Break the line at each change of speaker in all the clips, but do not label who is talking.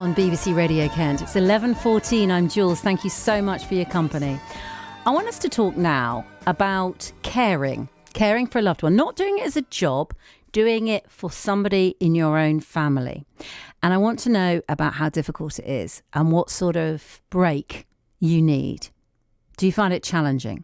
On BBC Radio Kent. It's 11:14. I'm Jules. Thank you so much for your company. I want us to talk now about caring for a loved one, not doing it as a job, doing it for somebody in your own family. And I want to know about how difficult it is and what sort of break you need. Do you find it challenging?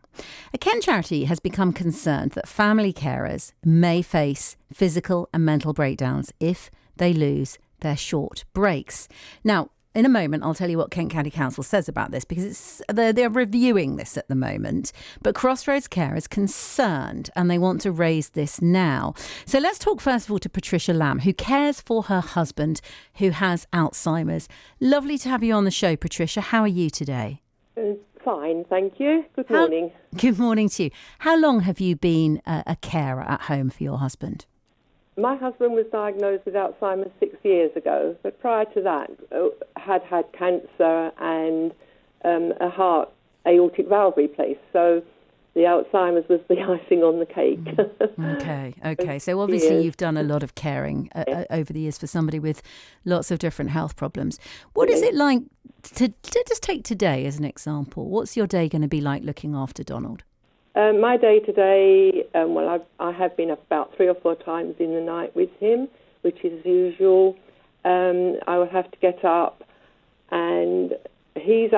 A Kent charity has become concerned that family carers may face physical and mental breakdowns if they lose their short breaks. Now, in a moment, I'll tell you what Kent County Council says about this, because they're reviewing this at the moment. But Crossroads Care is concerned and they want to raise this now. So let's talk first of all to Patricia Lamb, who cares for her husband who has Alzheimer's. Lovely to have you on the show, Patricia. How are you today?
Fine, thank you. Good morning.
Good morning to you. How long have you been a carer at home for your husband?
My husband was diagnosed with Alzheimer's 6 years ago, but prior to that had cancer and a heart aortic valve replaced. So the Alzheimer's was the icing on the cake.
Okay. So obviously you've done a lot of caring over the years for somebody with lots of different health problems. What is it like to just take today as an example? What's your day going to be like looking after Donald?
My day today, I have been up about 3 or 4 times in the night with him, which is usual. I will have to get up, and he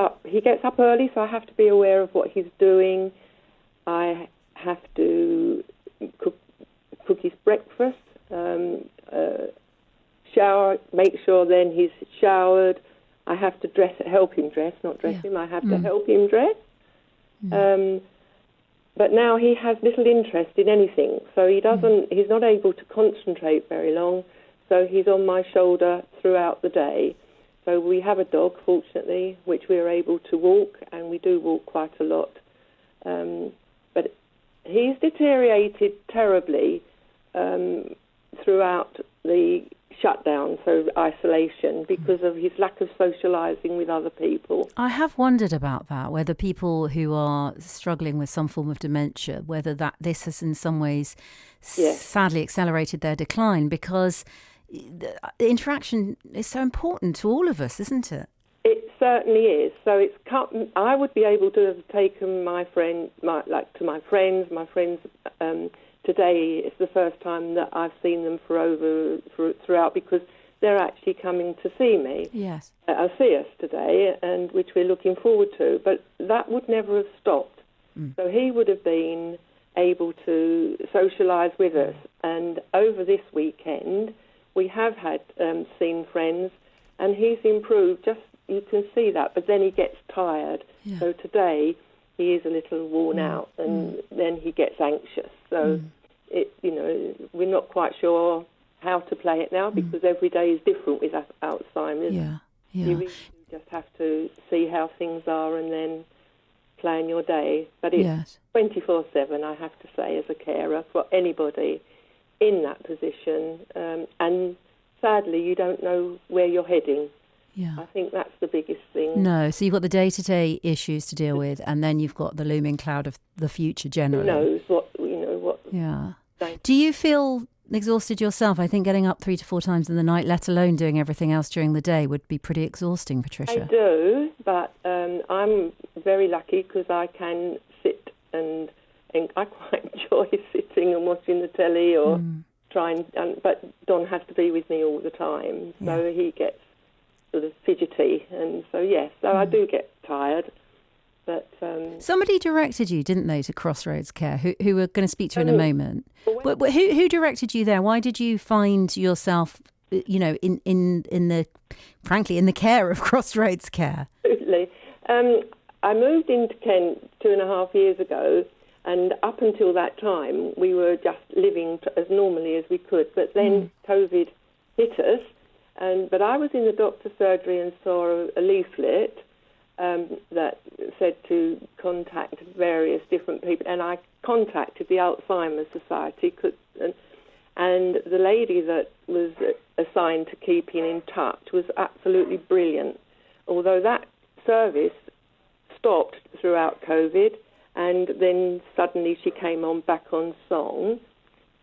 gets up early, so I have to be aware of what he's doing. I have to cook his breakfast, shower, make sure then he's showered. I have to help him dress, not dress him. I have to help him dress. But now he has little interest in anything, so he's not able to concentrate very long, so he's on my shoulder throughout the day. So we have a dog, fortunately, which we are able to walk, and we do walk quite a lot. But he's deteriorated terribly throughout the shutdown, so isolation, because of his lack of socialising with other people.
I have wondered about that, whether people who are struggling with some form of dementia, whether this has in some ways sadly accelerated their decline, because the interaction is so important to all of us, isn't it?
It certainly is. So I would be able to have taken my friends. Today is the first time that I've seen them throughout, because they're actually coming to see me.
Yes.
See us today, and which we're looking forward to. But that would never have stopped. So he would have been able to socialise with us. And over this weekend, we have had seen friends, and he's improved. You can see that. But then he gets tired. Yeah. So today he is a little worn out, and then he gets anxious. So we're not quite sure how to play it now, because every day is different with Alzheimer's.
Yeah.
You really just have to see how things are and then plan your day. But it's 24/7, I have to say, as a carer for anybody in that position. And sadly, you don't know where you're heading.
Yeah.
I think that's the biggest thing.
No, so you've got the day-to-day issues to deal with, and then you've got the looming cloud of the future generally.
Who knows what.
Yeah. Do you feel exhausted yourself? I think getting up 3 to 4 times in the night, let alone doing everything else during the day, would be pretty exhausting, Patricia.
I do, but I'm very lucky because I can sit and I quite enjoy sitting and watching the telly or but Don has to be with me all the time, so he gets sort of fidgety, and so I do get tired. But
somebody directed you, didn't they, to Crossroads Care, who we're going to speak to in a moment. But who directed you there? Why did you find yourself, in the care of Crossroads Care?
Absolutely. I moved into Kent 2.5 years ago, and up until that time, we were just living as normally as we could. But then COVID hit us, but I was in the doctor's surgery and saw a leaflet that said to contact various different people, and I contacted the Alzheimer's Society, and the lady that was assigned to keeping in touch was absolutely brilliant. Although that service stopped throughout COVID, and then suddenly she came back on song.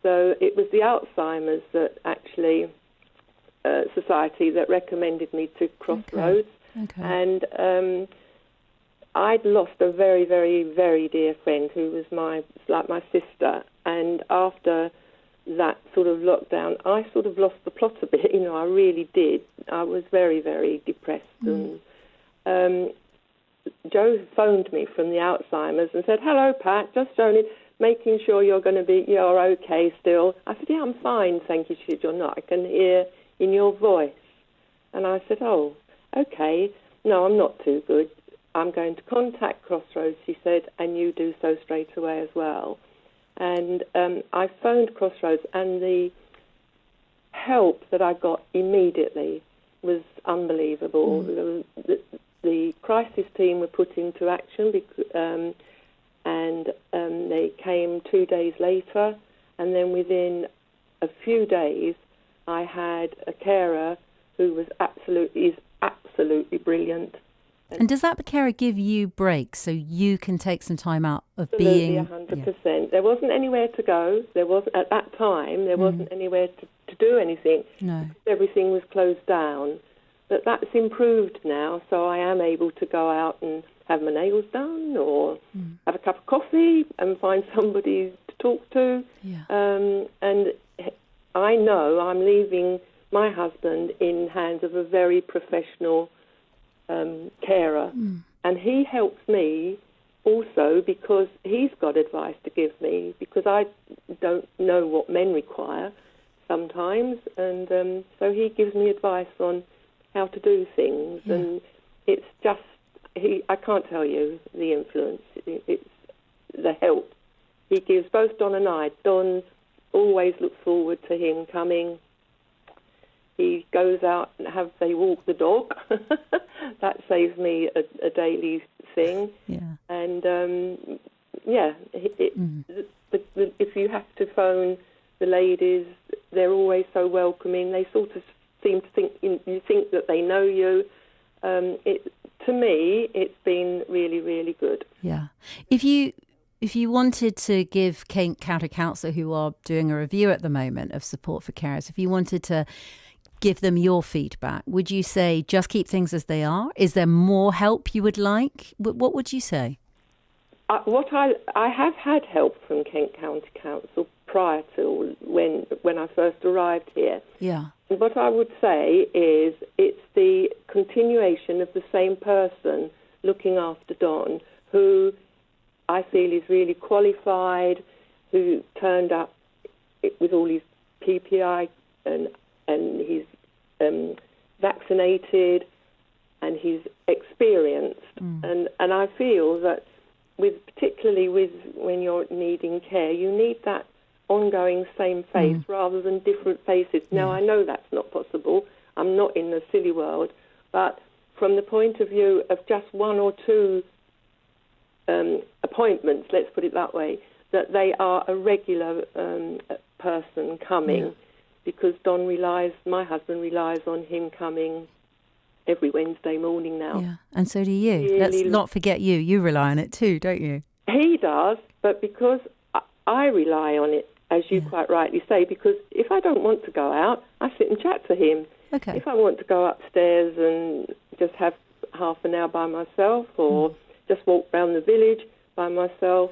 So it was the Alzheimer's that actually society that recommended me to Crossroads.
Okay.
And I'd lost a very, very, very dear friend who was like my sister. And after that sort of lockdown, I sort of lost the plot a bit. I really did. I was very, very depressed. And Joe phoned me from the Alzheimer's and said, "Hello, Pat, just phoning, making sure you're okay still." I said, "Yeah, I'm fine, thank you." She said, "You're not. I can hear in your voice." And I said, "Oh, okay. No, I'm not too good. I'm going to contact Crossroads," she said, "and you do so straight away as well." And I phoned Crossroads, and the help that I got immediately was unbelievable. The crisis team were put into action, and they came 2 days later, and then within a few days I had a carer who is absolutely brilliant.
And does that carer give you breaks so you can take some time out of
Absolutely,
being...
100%. Yeah. There wasn't anywhere to go. There wasn't, at that time, there wasn't anywhere to do anything.
No.
Everything was closed down. But that's improved now, so I am able to go out and have my nails done or have a cup of coffee and find somebody to talk to.
Yeah.
And I know I'm leaving my husband in hands of a very professional carer, and he helps me also because he's got advice to give me, because I don't know what men require sometimes, and so he gives me advice on how to do things, and it's just, I can't tell you the influence, it's the help he gives both Don and I. Don always looks forward to him coming. He goes out and they walk the dog. That saves me a daily thing.
Yeah.
And if you have to phone the ladies, they're always so welcoming. They sort of seem to think you think that they know you. To me, it's been really, really good.
Yeah. If you wanted to give County Council, who are doing a review at the moment of support for carers, if you wanted to give them your feedback, would you say just keep things as they are? Is there more help you would like? What would you say?
I have had help from Kent County Council prior to when I first arrived here.
Yeah.
And what I would say is it's the continuation of the same person looking after Don, who I feel is really qualified, who turned up with all his PPI and he's vaccinated and he's experienced. And I feel that particularly when you're needing care, you need that ongoing same face rather than different faces. Now, I know that's not possible. I'm not in the silly world. But from the point of view of just one or two appointments, let's put it that way, that they are a regular person coming, because my husband relies on him coming every Wednesday morning now.
Yeah, and so do you.
Really,
let's not forget you. You rely on it too, don't you?
He does, but because I rely on it, as you quite rightly say, because if I don't want to go out, I sit and chat to him.
Okay. If
I want to go upstairs and just have half an hour by myself or just walk around the village by myself,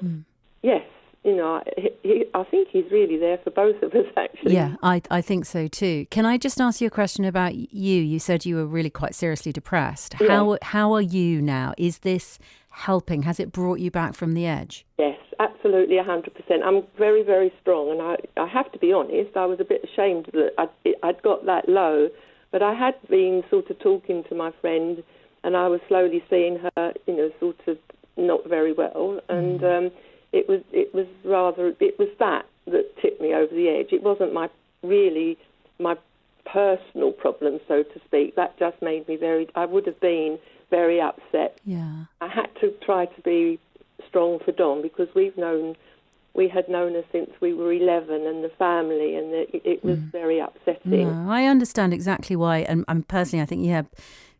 yes, I think he's really there for both of us, actually.
Yeah, I think so too. Can I just ask you a question about you? You said you were really quite seriously depressed.
Yes.
How are you now? Is this helping? Has it brought you back from the edge?
Yes, absolutely, 100%. I'm very, very strong, and I have to be honest, I was a bit ashamed that I'd got that low, but I had been sort of talking to my friend, and I was slowly seeing her, sort of not very well, and it was that tipped me over the edge. It wasn't my personal problem, so to speak. That just made me I would have been very upset.
Yeah.
I had to try to be strong for Don, because we had known her since we were 11, and the family, and it was very upsetting.
No, I understand exactly why, and personally I think you have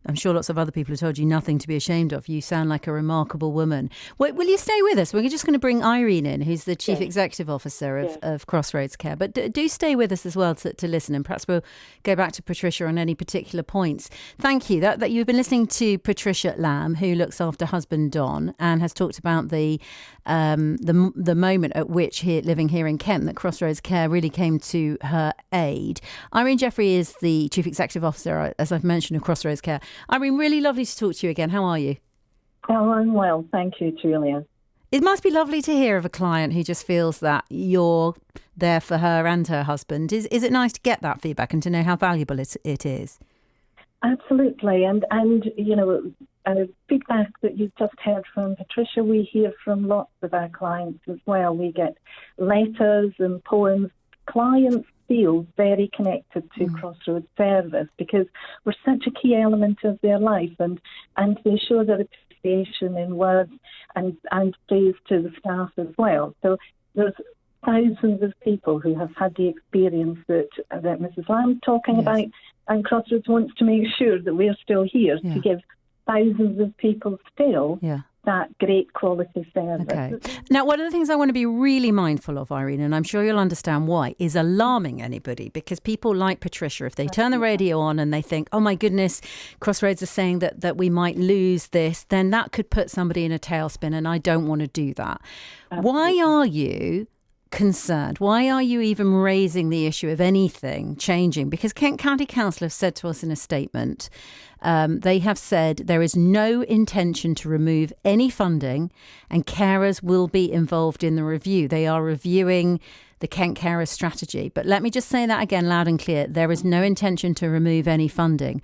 I'm sure lots of other people have told you nothing to be ashamed of. You sound like a remarkable woman. Will you stay with us? We're just going to bring Irene in, who's the Chief Executive Officer of Crossroads Care. But do stay with us as well to listen, and perhaps we'll go back to Patricia on any particular points. Thank you. That you've been listening to Patricia Lamb, who looks after husband Don, and has talked about the moment at which living here in Kent, that Crossroads Care really came to her aid. Irene Jeffrey is the Chief Executive Officer, as I've mentioned, of Crossroads Care. Irene, really lovely to talk to you again. How are you?
Oh, I'm well. Thank you, Julia.
It must be lovely to hear of a client who just feels that you're there for her and her husband. Is it nice to get that feedback and to know how valuable it is?
Absolutely. And feedback that you've just heard from Patricia, we hear from lots of our clients as well. We get letters and poems. Clients feel very connected to Crossroads Service because we're such a key element of their life, and they show their appreciation in words and praise to the staff as well. So there's thousands of people who have had the experience that Mrs. Lamb's talking about, and Crossroads wants to make sure that we're still here to give thousands of people still that great quality service.
Okay. Now, one of the things I want to be really mindful of, Irene, and I'm sure you'll understand why, is alarming anybody, because people like Patricia, if they turn the radio on and they think, oh my goodness, Crossroads is saying that we might lose this, then that could put somebody in a tailspin, and I don't want to do that. Why are you concerned? Why are you even raising the issue of anything changing? Because Kent County Council have said to us in a statement, they have said there is no intention to remove any funding, and carers will be involved in the review. They are reviewing the Kent Carers strategy. But let me just say that again loud and clear. There is no intention to remove any funding.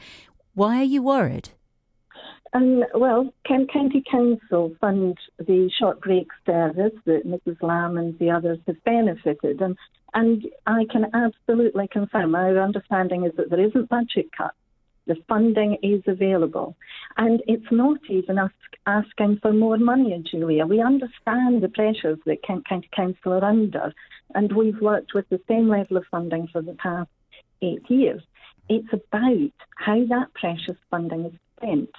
Why are you worried?
Well, Kent County Council fund the short break service that Mrs. Lamb and the others have benefited, and I can absolutely confirm our understanding is that there isn't budget cuts. The funding is available, and it's not even us asking for more money, Julia. We understand the pressures that Kent County Council are under, and we've worked with the same level of funding for the past 8 years. It's about how that precious funding is spent.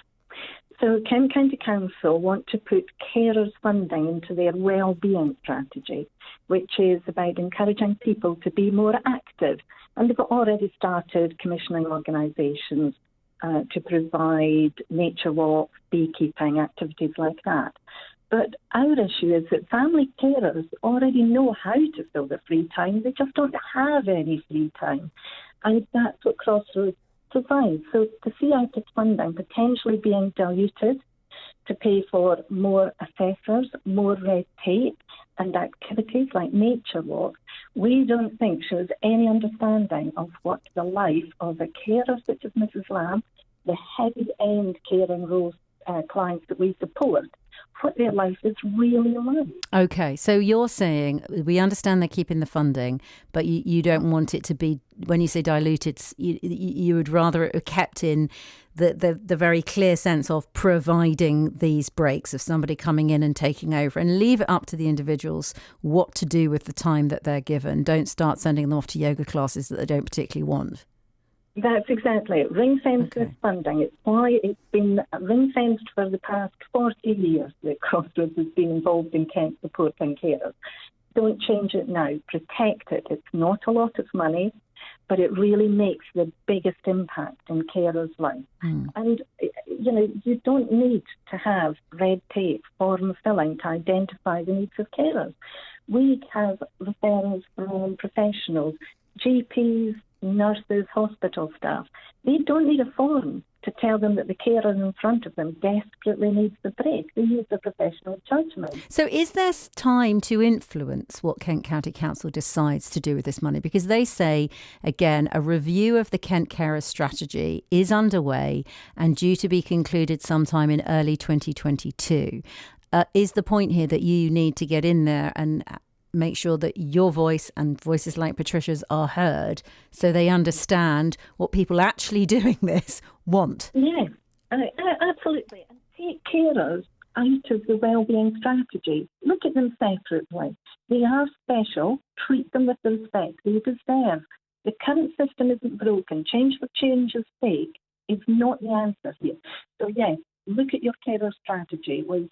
So Kent County Council want to put carers funding into their wellbeing strategy, which is about encouraging people to be more active. And they've already started commissioning organisations to provide nature walks, beekeeping, activities like that. But our issue is that family carers already know how to fill their free time. They just don't have any free time. And that's what Crossroads provides. So to see out its funding potentially being diluted to pay for more assessors, more red tape, and activities like nature walks, we don't think shows any understanding of what the life of a carer such as Mrs. Lamb, the heavy-end caring roles clients that we support, what their life is really like.
Okay, so you're saying we understand they're keeping the funding, but you don't want it to be, when you say diluted, you would rather it kept in the very clear sense of providing these breaks of somebody coming in and taking over, and leave it up to the individuals what to do with the time that they're given. Don't start sending them off to yoga classes that they don't particularly want.
That's exactly it. Ring-fenced this funding. It's why it's been ring-fenced for the past 40 years that Crossroads has been involved in Kent supporting carers. Don't change it now. Protect it. It's not a lot of money, but it really makes the biggest impact in carers' life. And, you don't need to have red tape, form filling to identify the needs of carers. We have referrals from professionals, GPs, nurses, hospital staff. They don't need a form to tell them that the carer in front of them desperately needs the break. They use the professional judgment.
So is there time to influence what Kent County Council decides to do with this money? Because they say, again, a review of the Kent Carers strategy is underway and due to be concluded sometime in early 2022. Is the point here that you need to get in there and make sure that your voice and voices like Patricia's are heard so they understand what people actually doing this want?
Yes, absolutely. And take carers out of the wellbeing strategy. Look at them separately. They are special. Treat them with the respect they deserve. The current system isn't broken. Change for change's sake. is not the answer here. So yes, look at your carer strategy. It was,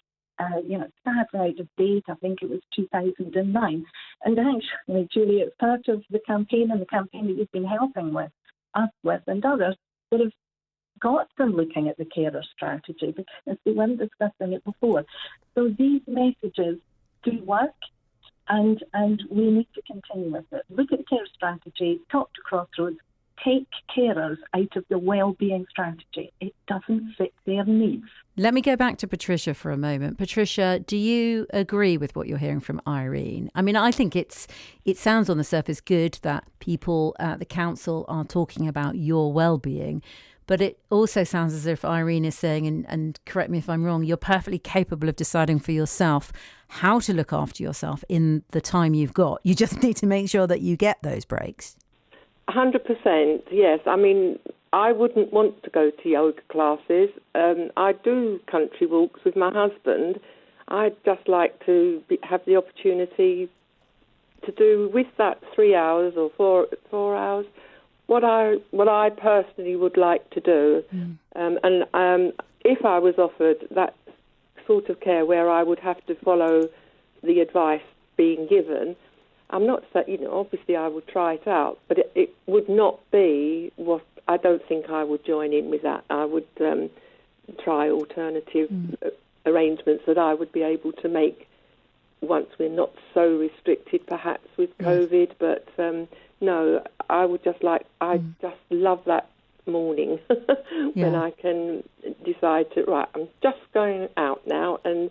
started out of date. I think it was 2009. And actually, Julie, it's part of the campaign that you've been helping us with, and others that have got them looking at the carer strategy because they weren't discussing it before. So these messages do work, and we need to continue with it. Look at the care strategy, talk to Crossroads, take carers out of the well-being strategy. It doesn't fit their needs.
Let me go back to Patricia for a moment. Patricia, do you agree with what you're hearing from Irene? I mean, I think it sounds on the surface good that people at the council are talking about your well-being, but it also sounds as if Irene is saying, and correct me if I'm wrong, you're perfectly capable of deciding for yourself how to look after yourself in the time you've got. You just need to make sure that you get those breaks.
100%, yes. I mean, I wouldn't want to go to yoga classes. I do country walks with my husband. I'd just like to have the opportunity to do with that 3 hours or 4 hours what I personally would like to do. And if I was offered that sort of care where I would have to follow the advice being given, I'm not saying, obviously I would try it out, but it would not be what, I don't think I would join in with that. I would try alternative arrangements that I would be able to make once we're not so restricted perhaps with COVID. But no, I would just just love that morning when I can decide I'm just going out now, and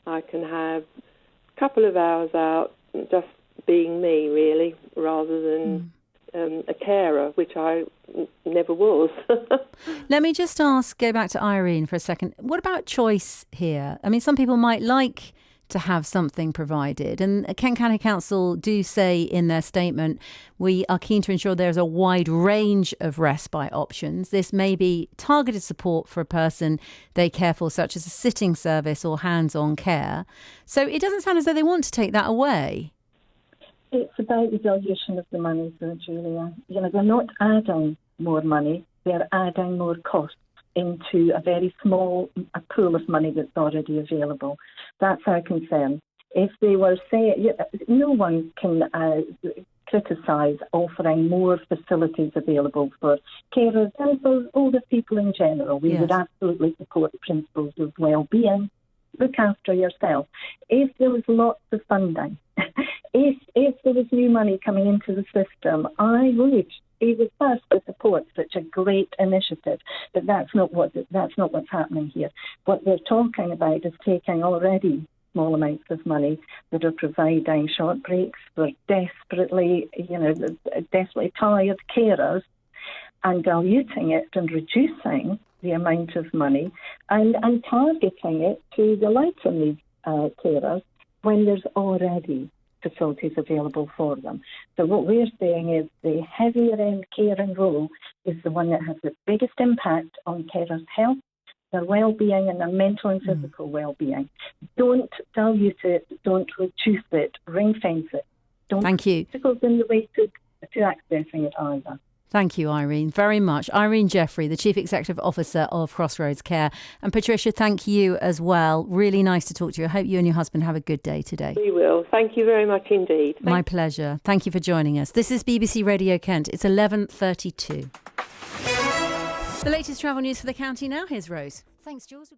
I can have a couple of hours out just being me, really, rather than a carer, which I never was.
Let me just go back to Irene for a second. What about choice here? I mean, some people might like to have something provided, and Kent County Council do say in their statement, we are keen to ensure there's a wide range of respite options. This may be targeted support for a person they care for, such as a sitting service or hands-on care. So it doesn't sound as though they want to take that away.
It's about the dilution of the money, though, Julia. They're not adding more money, they're adding more costs into a very small pool of money that's already available. That's our concern. If they were saying, no one can criticise offering more facilities available for carers and for older people in general. We would absolutely support the principles of well-being. Look after yourself. If there was lots of funding, if there was new money coming into the system, I would be the first to support such a great initiative. But that's not what's happening here. What they're talking about is taking already small amounts of money that are providing short breaks for desperately tired carers, and diluting it and reducing the amount of money and targeting it to the lighter needs carers when there's already facilities available for them. So what we're saying is the heavier end caring role is the one that has the biggest impact on carers' health, their well-being and their mental and physical well-being. Don't dilute it, don't reduce it, ring-fence it.
Thank you.
Obstacles in the way to accessing it either.
Thank you, Irene, very much. Irene Jeffrey, the Chief Executive Officer of Crossroads Care. And Patricia, thank you as well. Really nice to talk to you. I hope you and your husband have a good day today.
We will. Thank you very much indeed.
My pleasure. Thank you for joining us. This is BBC Radio Kent. It's 11:32. The latest travel news for the county now. Here's Rose.
Thanks, Jules.